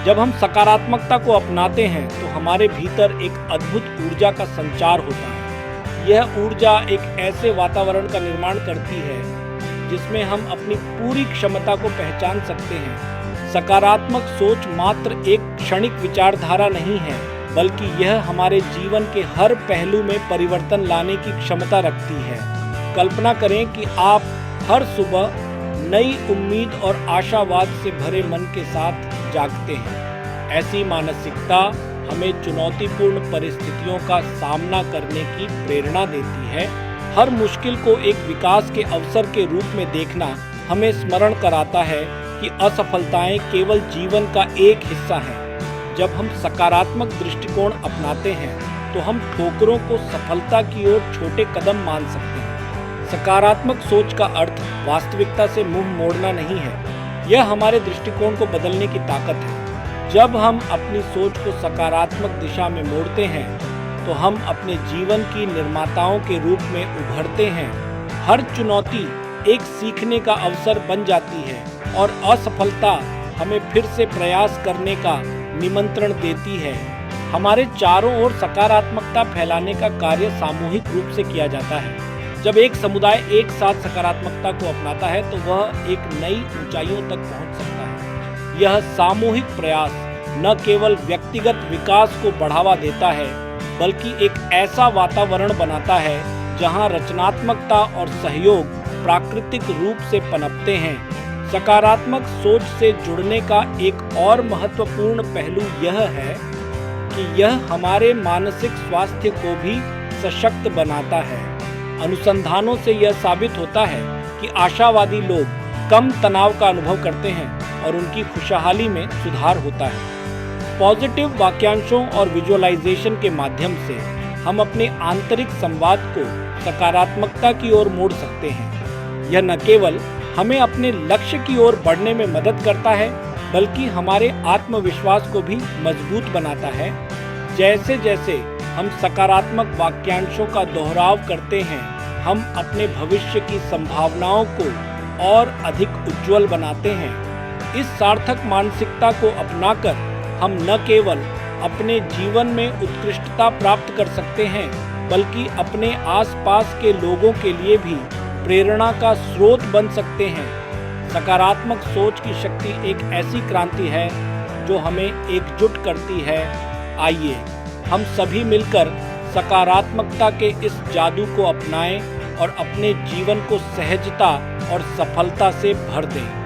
जब हम सकारात्मकता को अपनाते हैं तो हमारे भीतर एक अद्भुत ऊर्जा का संचार होता है। यह ऊर्जा एक ऐसे वातावरण का निर्माण करती है जिसमें हम अपनी पूरी क्षमता को पहचान सकते हैं। सकारात्मक सोच मात्र एक क्षणिक विचारधारा नहीं है, बल्कि यह हमारे जीवन के हर पहलू में परिवर्तन लाने की क्षमता रखती है। कल्पना करें कि आप हर सुबह नई उम्मीद और आशावाद से भरे मन के साथ जागते हैं। ऐसी मानसिकता हमें चुनौतीपूर्ण परिस्थितियों का सामना करने की प्रेरणा देती है। हर मुश्किल को एक विकास के अवसर के रूप में देखना हमें स्मरण कराता है कि असफलताएं केवल जीवन का एक हिस्सा हैं। जब हम सकारात्मक दृष्टिकोण अपनाते हैं तो हम ठोकरों को सफलता की ओर छोटे कदम मान सकते हैं। सकारात्मक सोच का अर्थ वास्तविकता से मुंह मोड़ना नहीं है, यह हमारे दृष्टिकोण को बदलने की ताकत है। जब हम अपनी सोच को सकारात्मक दिशा में मोड़ते हैं तो हम अपने जीवन की निर्माताओं के रूप में उभरते हैं। हर चुनौती एक सीखने का अवसर बन जाती है और असफलता हमें फिर से प्रयास करने का निमंत्रण देती है। हमारे चारों ओर सकारात्मकता फैलाने का कार्य सामूहिक रूप से किया जाता है। जब एक समुदाय एक साथ सकारात्मकता को अपनाता है तो वह एक नई ऊंचाइयों तक पहुंच सकता है। यह सामूहिक प्रयास न केवल व्यक्तिगत विकास को बढ़ावा देता है, बल्कि एक ऐसा वातावरण बनाता है जहां रचनात्मकता और सहयोग प्राकृतिक रूप से पनपते हैं। सकारात्मक सोच से जुड़ने का एक और महत्वपूर्ण पहलू यह है कि यह हमारे मानसिक स्वास्थ्य को भी सशक्त बनाता है। अनुसंधानों से यह साबित होता है कि आशावादी लोग कम तनाव का अनुभव करते हैं और उनकी खुशहाली में सुधार होता है। पॉजिटिव वाक्यांशों और विजुअलाइजेशन के माध्यम से हम अपने आंतरिक संवाद को सकारात्मकता की ओर मोड़ सकते हैं। यह न केवल हमें अपने लक्ष्य की ओर बढ़ने में मदद करता है, बल्कि हमारे आत्मविश्वास को भी मजबूत बनाता है। जैसे जैसे हम सकारात्मक वाक्यांशों का दोहराव करते हैं, हम अपने भविष्य की संभावनाओं को और अधिक उज्जवल बनाते हैं। इस सार्थक मानसिकता को अपनाकर हम न केवल अपने जीवन में उत्कृष्टता प्राप्त कर सकते हैं, बल्कि अपने आसपास के लोगों के लिए भी प्रेरणा का स्रोत बन सकते हैं। सकारात्मक सोच की शक्ति एक ऐसी क्रांति है जो हमें एकजुट करती है। आइए हम सभी मिलकर सकारात्मकता के इस जादू को अपनाएं और अपने जीवन को सहजता और सफलता से भर दें।